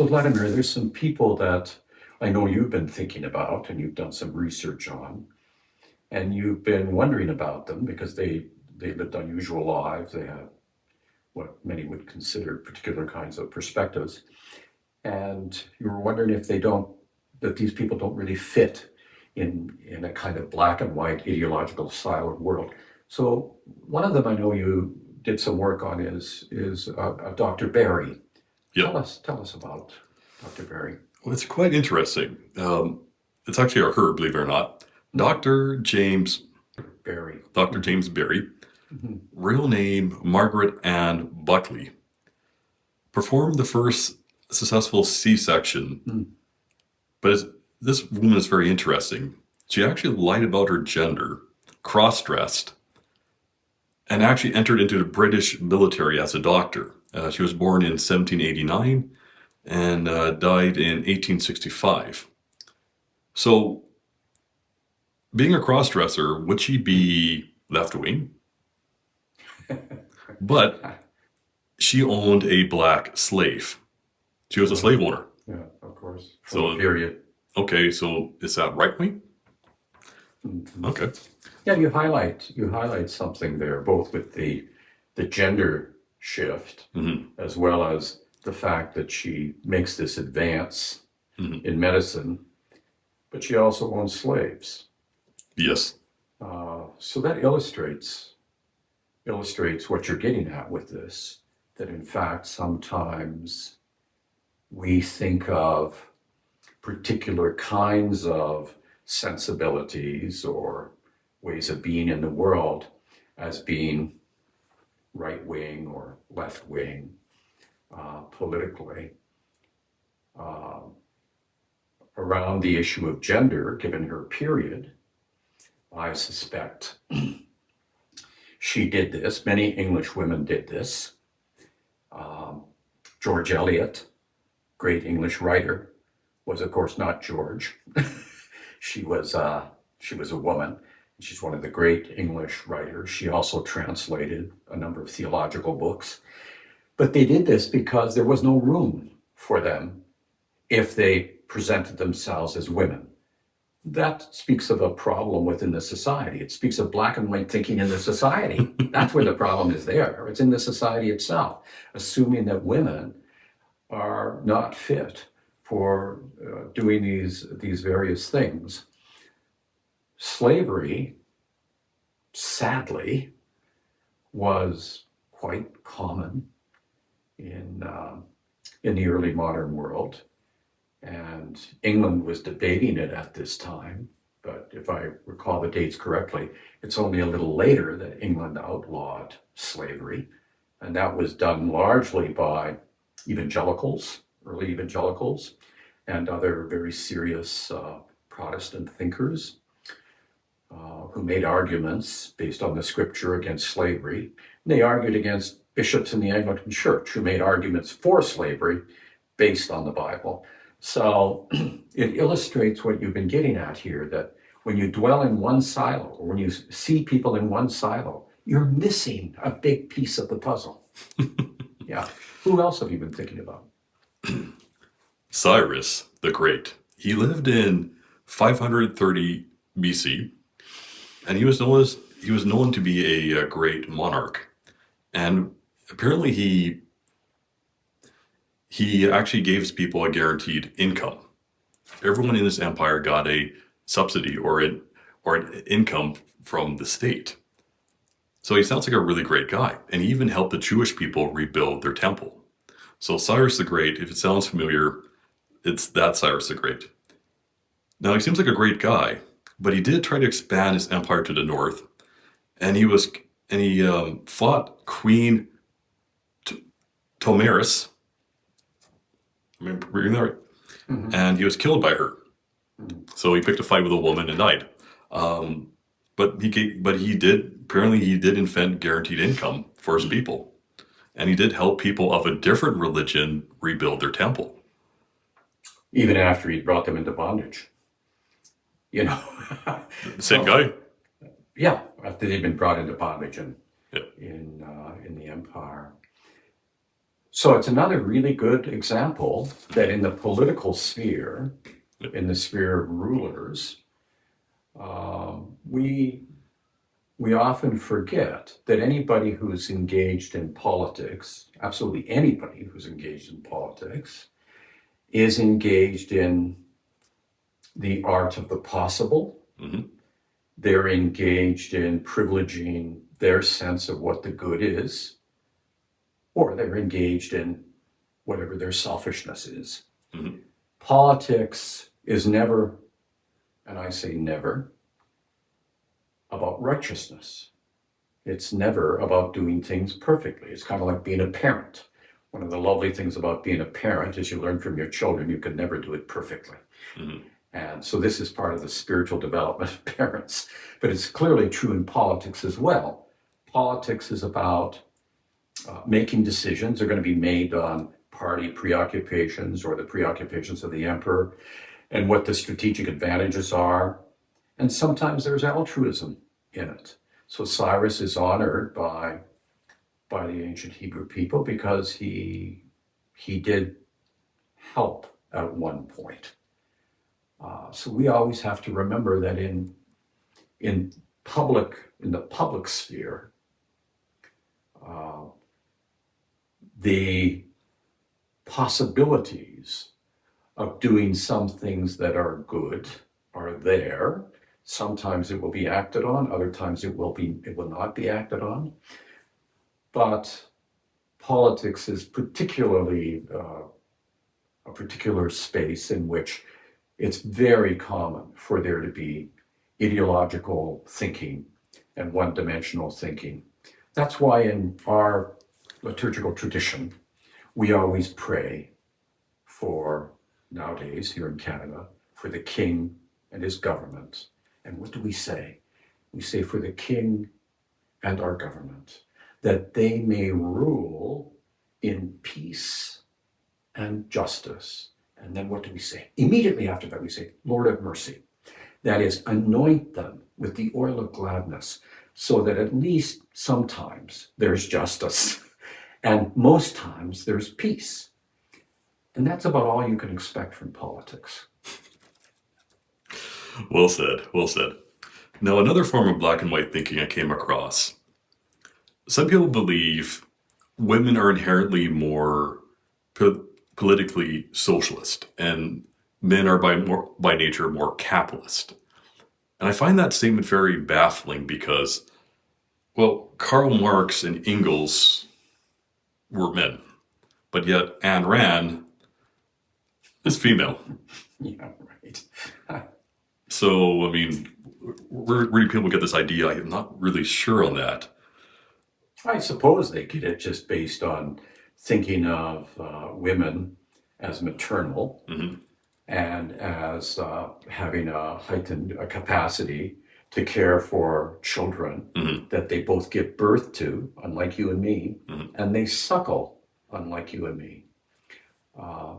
So, Vladimir, there's some people that I know you've been thinking about and you've done some research on, and you've been wondering about them because they lived unusual lives. They have what many would consider particular kinds of perspectives, and you were wondering if they don't that these people don't really fit in a kind of black and white ideological siloed world. So one of them I know you did some work on is Dr. Barry. Yep. Tell us about Dr. Barry. Well, it's quite interesting. It's actually a her, believe it or not. Mhm. Dr. James, Barry. Dr. Mhm. James Berry, Mhm. real name Margaret Ann Buckley, performed the first successful C-section. Mhm. This woman is very interesting. She actually lied about her gender, cross-dressed, and actually entered into the British military as a doctor. She was born in 1789 and died in 1865. So, being a cross-dresser, would she be left-wing? But she owned a black slave. She was a slave owner. Yeah, of course. From the So, period. okay, so is that right-wing? Mhm. Okay. Yeah, you highlight something there, both with the gender shift Hmm. as well as the fact that she makes this advance Hmm. in medicine, but she also owns slaves. Yes. So that illustrates what you're getting at with this. That in fact, sometimes we think of particular kinds of sensibilities or ways of being in the world as being right wing or left wing politically. Uh, Around the issue of gender, given her period, I suspect she did this. Many English women did this. Um, George Eliot, great English writer, was of course not George. she was she was a woman. She's one of the great English writers. She also translated a number of theological books. But they did this because there was no room for them if they presented themselves as women. That speaks of a problem within the society. It speaks of black and white thinking in the society. That's where the problem is there. It's in the society itself, assuming that women are not fit for doing these various things. Slavery, sadly, was quite common in the early modern world, and England was debating it at this time. But if I recall the dates correctly, it's only a little later that England outlawed slavery, and that was done largely by evangelicals, early evangelicals, and other very serious Protestant thinkers who made arguments based on the scripture against slavery. And they argued against bishops in the Anglican Church who made arguments for slavery based on the Bible. So it illustrates what you've been getting at here, that when you dwell in one silo, or when you see people in one silo, you're missing a big piece of the puzzle. Yeah. Who else have you been thinking about? Cyrus the Great. He lived in 530 BC, and he was known to be a great monarch. And apparently, he actually gave his people a guaranteed income. Everyone in his empire got a subsidy or an income from the state. So he sounds like a really great guy, and he even helped the Jewish people rebuild their temple. So Cyrus the Great, if it sounds familiar, it's that Cyrus the Great. Now he seems like a great guy, but he did try to expand his empire to the north, and he fought Queen T- Tomaris. I mean, reading that right? Mhm. And he was killed by her. Mhm. So he picked a fight with a woman and died. But he did apparently he did invent guaranteed income for his people, and he did help people of a different religion rebuild their temple. Even after he brought them into bondage, you know. The same So guy. yeah, after they've been brought into bondage Yeah. in the empire. So it's another really good example that in the political sphere, in the sphere of rulers, we often forget that anybody who's engaged in politics, absolutely anybody who's engaged in politics, is engaged in the art of the possible. Mhm. They're engaged in privileging their sense of what the good is, or they're engaged in whatever their selfishness is. Mhm. Politics is never, and I say never, about righteousness. It's never about doing things perfectly. It's kind of like being a parent. One of the lovely things about being a parent is you learn from your children you can never do it perfectly. Mhm. And so this is part of the spiritual development of parents. But it's clearly true in politics as well. Politics is about making decisions. They're going to be made on party preoccupations or the preoccupations of the emperor and what the strategic advantages are. And sometimes there's altruism in it. So Cyrus is honored by the ancient Hebrew people because he did help at one point. So we always have to remember that in the public sphere, the possibilities of doing some things that are good are there. Sometimes it will be acted on, other times it will not be acted on. But politics is particularly a particular space in which it's very common for there to be ideological thinking and one-dimensional thinking. That's why in our liturgical tradition, we always pray for, nowadays here in Canada, for the king and his government. And what do we say? We say for the king and our government, that they may rule in peace and justice. And then what do we say? Immediately after that, we say, Lord have mercy. That is, anoint them with the oil of gladness, so that at least sometimes there's justice, and most times there's peace. And that's about all you can expect from politics. Well said. Well said. Now, another form of black and white thinking I came across. Some people believe women are inherently more politically socialist, and men are by nature more capitalist. And I find that statement very baffling because, well, Karl Marx and Engels were men, but yet Ayn Rand is female. Yeah, right. So, I mean, where do people get this idea? I'm not really sure on that. I suppose they get it just based on thinking of women as maternal Hmm. and as having a heightened capacity to care for children Hmm. that they both give birth to, unlike you and me, Hmm. and they suckle, unlike you and me. Uh,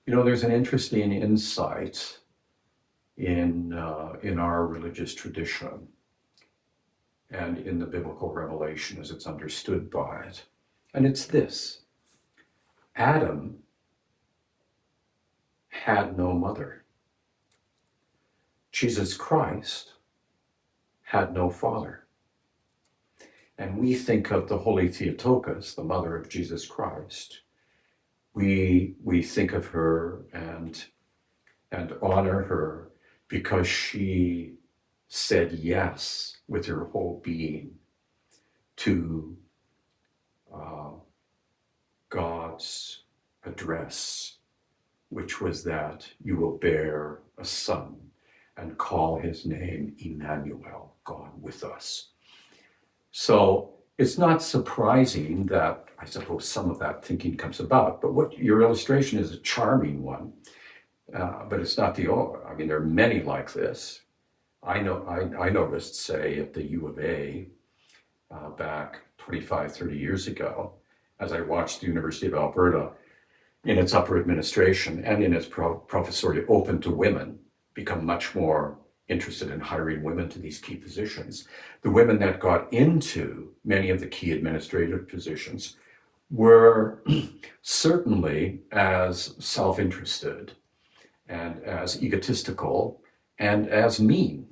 there's an interesting insight in our religious tradition and in the biblical revelation as it's understood by it. And it's this: Adam had no mother. Jesus Christ had no father. And we think of the Holy Theotokos, the mother of Jesus Christ. We think of her and honor her because she said yes with her whole being to God's address, which was that you will bear a son and call his name Emmanuel, God with us. So it's not surprising that I suppose some of that thinking comes about, but what your illustration is a charming one, but it's not the only. I mean, there are many like this. I noticed, say, at the U of A back 25, 30 years ago, as I watched the University of Alberta in its upper administration and in its professoriate open to women become much more interested in hiring women to these key positions. The women that got into many of the key administrative positions were certainly as self-interested and as egotistical and as mean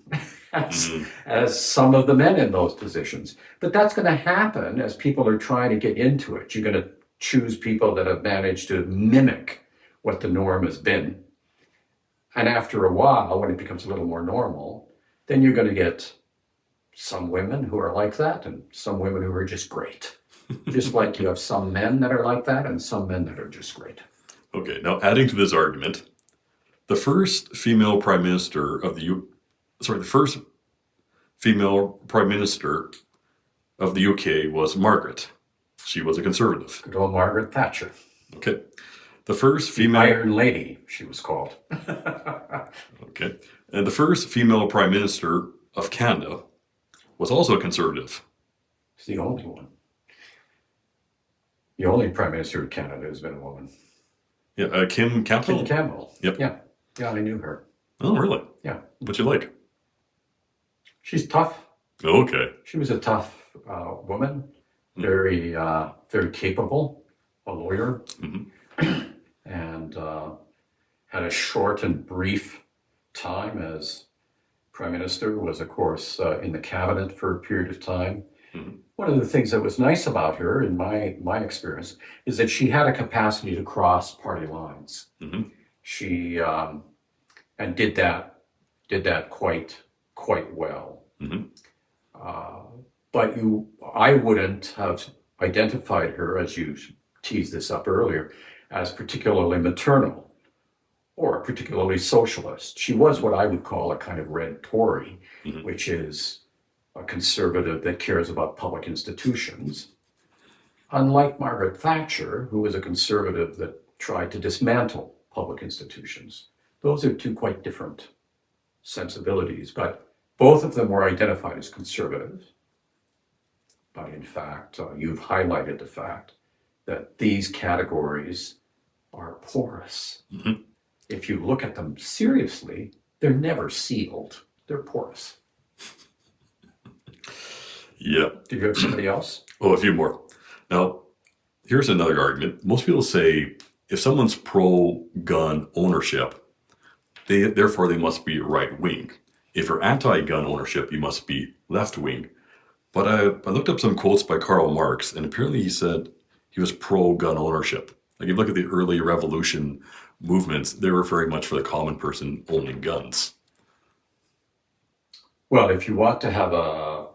Mhm. as some of the men in those positions. But that's going to happen as people are trying to get into it. You're going to choose people that have managed to mimic what the norm has been. And after a while, when it becomes a little more normal, then you're going to get some women who are like that and some women who are just great. Just like you have some men that are like that and some men that are just great. Okay, now adding to this argument, the first female prime minister of the the first female prime minister of the UK was Margaret. She was a conservative. Good old Margaret Thatcher. Okay. The first The female Iron Lady, she was called. Okay. And the first female prime minister of Canada was also a conservative. It's the only one. The only prime minister of Canada has been a woman. Yeah, Kim Campbell. Kim Campbell. Yep. Yeah. Yeah, I knew her. Oh, really? Yeah. What you like? She's tough. Okay. She was a tough woman, very, very capable, a lawyer, Mhm. and had a short and brief time as prime minister. Was, of course, in the cabinet for a period of time. Mhm. One of the things that was nice about her, in my experience, is that she had a capacity to cross party lines. Mhm. She and did that quite well. Mhm. Uh, but I wouldn't have identified her, as you teased this up earlier, as particularly maternal or particularly socialist. She was what I would call a kind of red Tory, Mhm. which is a conservative that cares about public institutions, unlike Margaret Thatcher, who was a conservative that tried to dismantle public institutions. Those are two quite different sensibilities, but both of them were identified as conservative. But in fact, you've highlighted the fact that these categories are porous. Mhm. If you look at them seriously, they're never sealed. They're porous. Yeah. Do you have somebody else? Oh, a few more. Now, here's another argument. Most people say if someone's pro-gun ownership, therefore they must be right wing. If you're anti-gun ownership, you must be left wing. But I looked up some quotes by Karl Marx, and apparently he said he was pro-gun ownership. Like, if you look at the early revolution movements, they were very much for the common person owning guns. Well, if you want to have a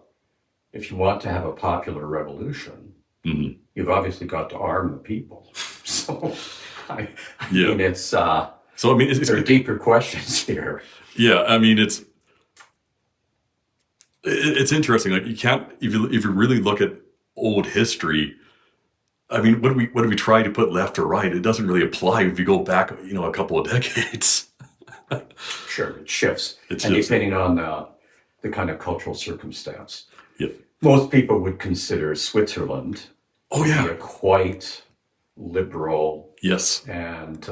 popular revolution, Mhm. you've obviously got to arm the people. So, I Yeah. mean, So I mean, there are deeper questions here. yeah. I mean, it's interesting. Like, you can't, if you really look at old history. I mean, what do we try to put left or right? It doesn't really apply if you go back, a couple of decades. Sure, it shifts, It and shifts. depending on the kind of cultural circumstance. Yeah. Most people would consider Switzerland Oh to be yeah. a quite liberal Yes. and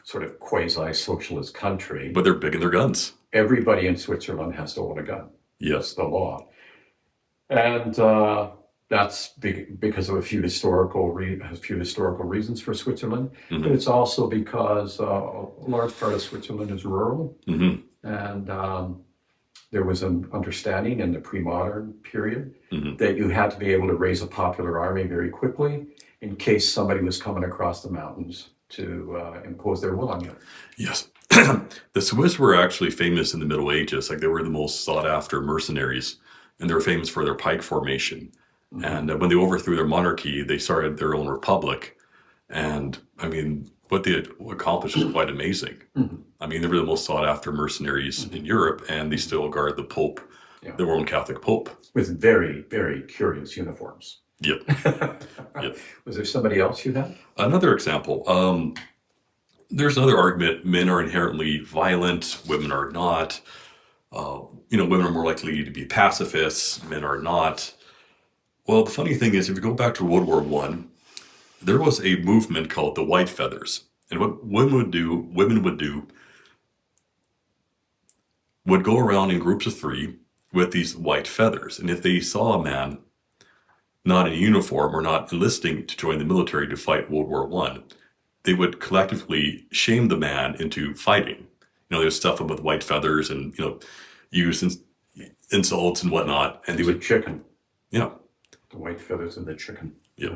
sort of quasi-socialist country. But they're big in their guns. Everybody in Switzerland has to own a gun. Yes. That's the law. And that's because of a few historical reasons for Switzerland. Mhm. But it's also because a large part of Switzerland is rural. Hmm. And there was an understanding in the pre-modern period Mhm. that you had to be able to raise a popular army very quickly in case somebody was coming across the mountains to impose their will on you. Yes. The Swiss were actually famous in the Middle Ages. Like, they were the most sought after mercenaries, and they were famous for their pike formation. And when they overthrew their monarchy, they started their own republic. And I mean, what they had accomplished was quite amazing. Mhm. I mean, they were the most sought after mercenaries in Europe, and they still guard the Pope, Yeah. the Roman Catholic Pope. With very, very curious uniforms. Yep. Yep. Was there somebody else you had? Another example. There's another argument: men are inherently violent, women are not. Women are more likely to be pacifists, men are not. Well, the funny thing is, if you go back to World War One, there was a movement called the White Feathers, and what women would do, would go around in groups of three with these white feathers, and if they saw a man not in uniform or not enlisting to join the military to fight World War One, they would collectively shame the man into fighting. They would stuff him with white feathers and, use insults and whatnot. And they It's a would, chicken, yeah, the white feathers of the chicken. yeah.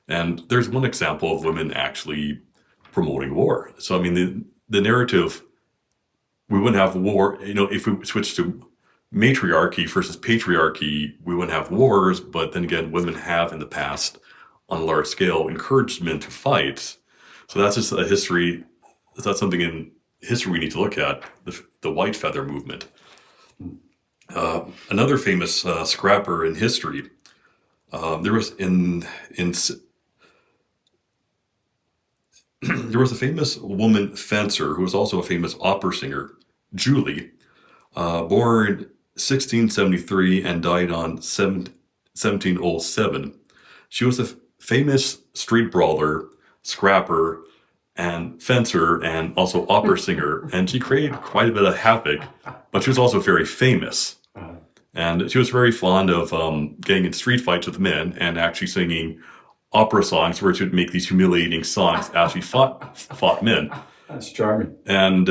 And there's one example of women actually promoting war. So, I mean, the narrative, we wouldn't have war, if we switched to matriarchy versus patriarchy, we wouldn't have wars. But then again, women have in the past, on a large scale, encouraged men to fight. So that's just a history. That's something in history we need to look at, the white feather movement. Another famous scrapper in history, there was there was a famous woman fencer who was also a famous opera singer, Julie, born 1673 and died on 1707. She was a famous street brawler, scrapper, and fencer, and also opera singer, and she created quite a bit of havoc, but she was also very famous. And she was very fond of getting in street fights with men and actually singing opera songs where she would make these humiliating songs as she fought men. That's charming. And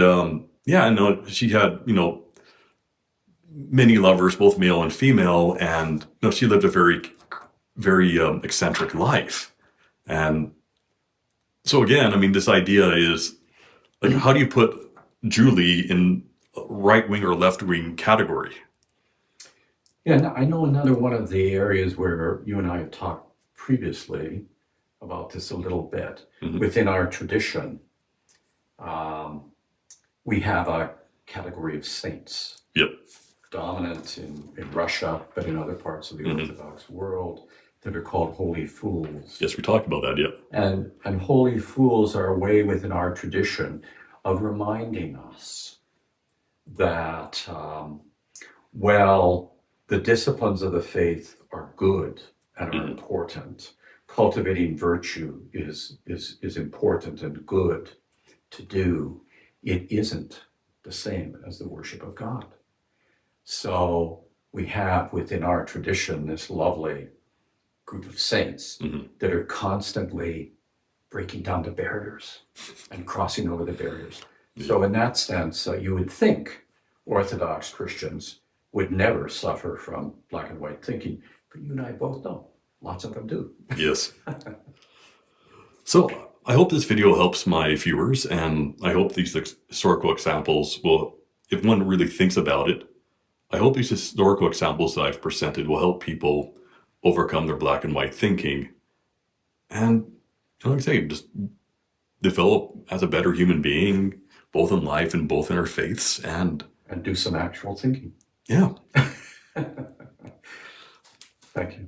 she had, many lovers, both male and female, and she lived a very, very eccentric life. And so again, I mean, this idea is like, how do you put Julie in right wing or left wing category? Yeah, I know another one of the areas where you and I have talked previously about this a little bit. Mhm. Within our tradition, we have a category of saints. Yep. Dominant in Russia, but in other parts of the Mhm. Orthodox world, that are called holy fools. Yes, we talked about that. Yeah. And holy fools are a way within our tradition of reminding us that, the disciplines of the faith are good and are Mhm. important. Cultivating virtue is important and good to do. It isn't the same as the worship of God. So we have within our tradition this lovely group of saints Mhm. that are constantly breaking down the barriers and crossing over the barriers. So in that sense, you would think Orthodox Christians would never suffer from black and white thinking, but you and I both know lots of them do. Yes. So I hope this video helps my viewers, and I hope these historical examples will, if one really thinks about it, I hope these historical examples that I've presented will help people overcome their black and white thinking and, like I say, just develop as a better human being, both in life and both in our faiths. And do some actual thinking. yeah. Thank you.